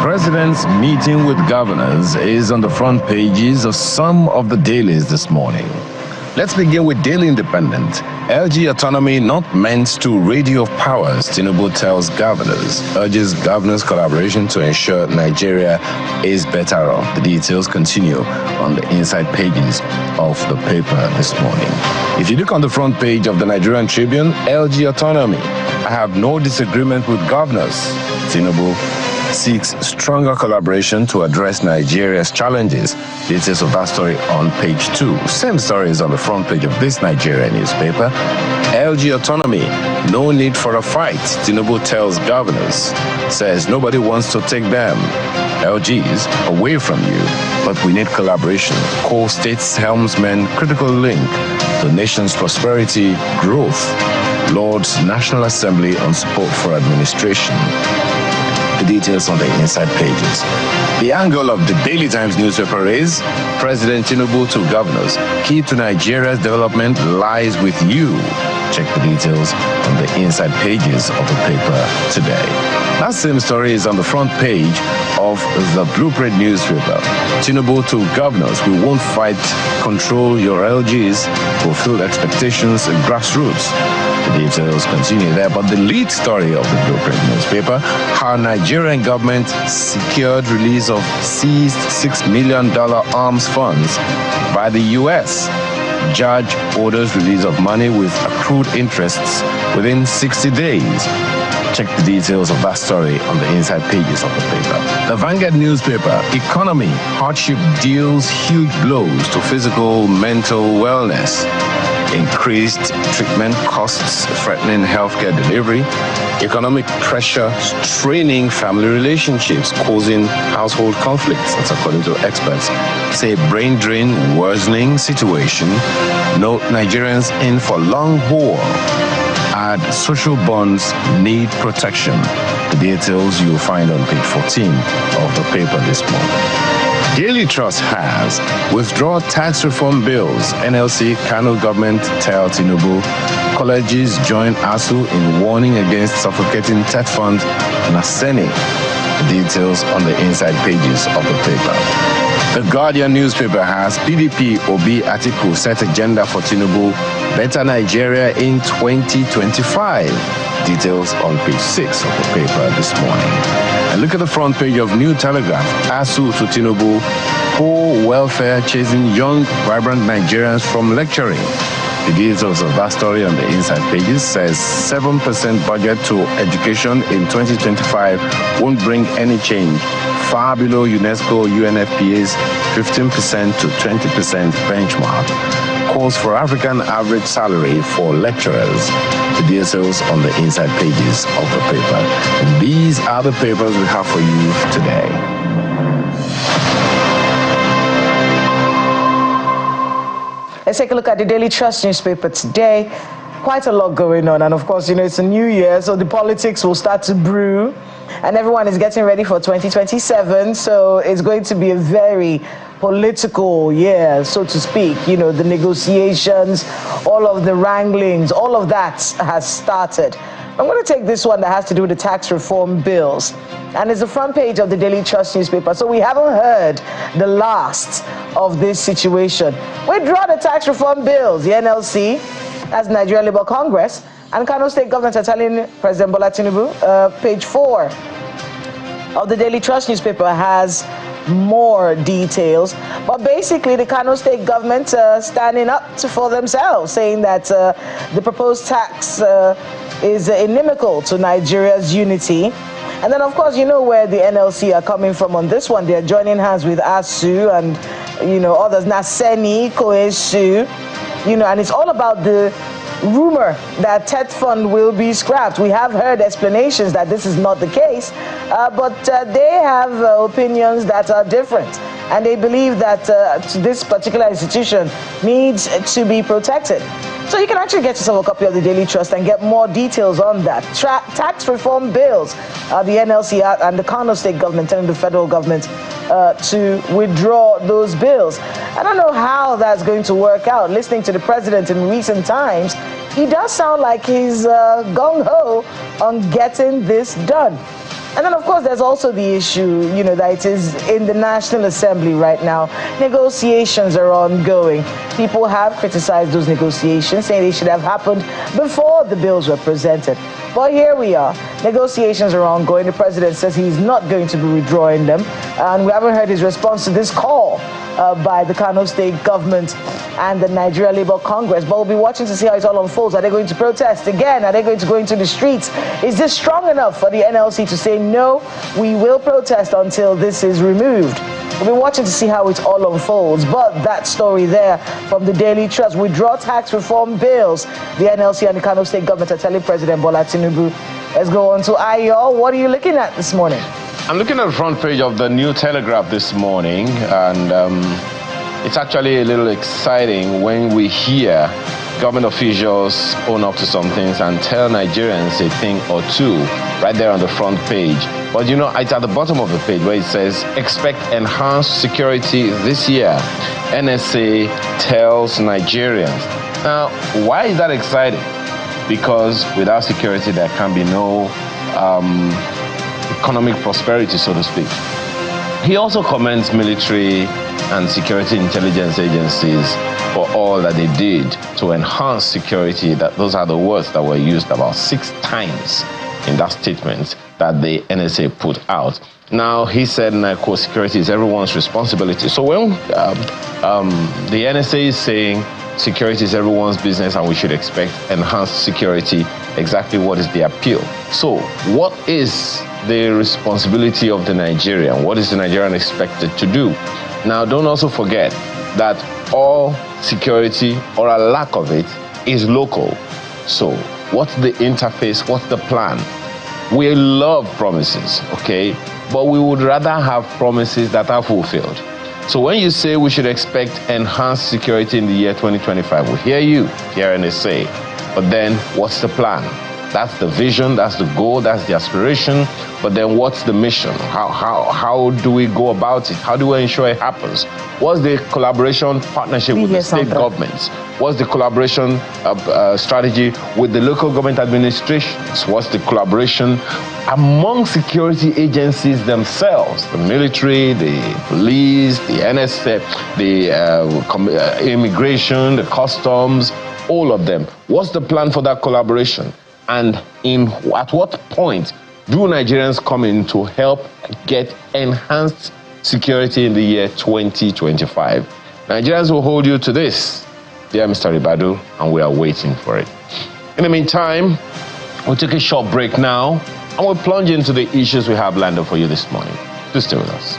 president's meeting with governors is on the front pages of some of the dailies this morning. Let's begin with Daily Independent. LG autonomy not meant to radio powers, Tinubu tells governors, urges governors' collaboration to ensure Nigeria is better off. The details continue on the inside pages of the paper this morning. If you look on the front page of the Nigerian Tribune, LG autonomy. I have no disagreement with governors. Tinubu seeks stronger collaboration to address Nigeria's challenges. Details of that story on page 2. Same story is on the front page of this Nigerian newspaper. LG autonomy, no need for a fight. Tinubu tells governors, says nobody wants to take them, LGs, away from you, but we need collaboration. Core states helmsman, critical link, the nation's prosperity, growth. Lord's National Assembly on support for administration. The details on the inside pages. The angle of the Daily Times newspaper is President Tinubu to governors. Key to Nigeria's development lies with you. Check the details on the inside pages of the paper today. That same story is on the front page of the Blueprint newspaper. Tinubu to governors. We won't fight, control your LGs, fulfill expectations and grassroots. The details continue there, but the lead story of the Blueprint newspaper, how Nigerian government secured release of seized $6 million arms funds by the U.S. Judge orders release of money with accrued interests within 60 days. Check the details of that story on the inside pages of the paper. The Vanguard newspaper, economy, hardship deals huge blows to physical, mental wellness. Increased treatment costs threatening healthcare delivery. Economic pressure straining family relationships, causing household conflicts. That's according to experts. Say brain drain worsening situation. Note Nigerians in for long haul. Add social bonds need protection. The details you'll find on page 14 of the paper this morning. Daily Trust has withdraw tax reform bills. NLC Kano government tell Tinubu. Colleges join ASU in warning against suffocating TET fund and Aseni. The details on the inside pages of the paper. The Guardian newspaper has PDP Obi Atiku set agenda for Tinubu. Better Nigeria in 2025. Details on page 6 of the paper this morning. And look at the front page of New Telegraph. ASU to Tinubu, poor welfare chasing young, vibrant Nigerians from lecturing. The details of that story on the inside pages says 7% budget to education in 2025 won't bring any change. Far below UNESCO UNFPA's 15% to 20% benchmark. Calls for African average salary for lecturers. The details on the inside pages of the paper. And these are the papers we have for you today. Let's take a look at the Daily Trust newspaper today. Quite a lot going on, and of course, it's a new year, so the politics will start to brew, and everyone is getting ready for 2027, so it's going to be a very political year, so to speak. The negotiations, all of the wranglings, all of that has started. I'm going to take this one that has to do with the tax reform bills, and it's the front page of the Daily Trust newspaper, so we haven't heard the last of this situation. Withdraw the tax reform bills. The NLC, as Nigeria Labour Congress, and Kano State government are telling President Bola Tinubu. Page 4 of the Daily Trust newspaper has more details, but basically the Kano State government standing up for themselves, saying that the proposed tax is inimical to Nigeria's unity. And then, of course, where the NLC are coming from on this one. They're joining hands with ASU and, others, Naseni, Koesu, and it's all about the rumor that TET fund will be scrapped. We have heard explanations that this is not the case, but they have opinions that are different, and they believe that this particular institution needs to be protected. So you can actually get yourself a copy of the Daily Trust and get more details on that. Tax reform bills, the NLC and the Kano State government telling the federal government to withdraw those bills. I don't know how that's going to work out. Listening to the president in recent times, he does sound like he's gung-ho on getting this done. And then, of course, there's also the issue, that it is in the National Assembly right now. Negotiations are ongoing. People have criticized those negotiations, saying they should have happened before the bills were presented. But here we are. Negotiations are ongoing. The president says he's not going to be withdrawing them. And we haven't heard his response to this call by the Kano State government and the Nigeria Labour Congress. But we'll be watching to see how it all unfolds. Are they going to protest again? Are they going to go into the streets? Is this strong enough for the NLC to say, no, we will protest until this is removed? We'll be watching to see how it all unfolds. But that story there from the Daily Trust, withdraw tax reform bills. The NLC and the Kano State government are telling President Bola Tinubu. Let's go on to Ayo. What are you looking at this morning? I'm looking at the front page of the New Telegraph this morning, and it's actually a little exciting when we hear government officials own up to some things and tell Nigerians a thing or two right there on the front page. But it's at the bottom of the page where it says, expect enhanced security this year. NSA tells Nigerians. Now, why is that exciting? Because without security, there can be no economic prosperity, so to speak. He also commends military and security intelligence agencies for all that they did to enhance security. Those are the words that were used about 6 times in that statement that the NSA put out. Now, he said, and I quote, security is everyone's responsibility. So when the NSA is saying security is everyone's business and we should expect enhanced security, exactly what is the appeal? So what is the responsibility of the Nigerian? What is the Nigerian expected to do? Now, don't also forget that all security or a lack of it is local. So what's the interface? What's the plan? We love promises, okay? But we would rather have promises that are fulfilled. So when you say we should expect enhanced security in the year 2025, we hear you, hear NSA. But then what's the plan? That's the vision, that's the goal, that's the aspiration. But then what's the mission? How do we go about it? How do we ensure it happens? What's the collaboration partnership with the state governments? What's the collaboration strategy with the local government administrations? What's the collaboration among security agencies themselves? The military, the police, the NSA, the immigration, the customs, all of them. What's the plan for that collaboration? And at what point do Nigerians come in to help get enhanced security in the year 2025? Nigerians will hold you to this, dear Mr. Ribadu, and we are waiting for it. In the meantime, we'll take a short break now, and we'll plunge into the issues we have lined up for you this morning. Please stay with us.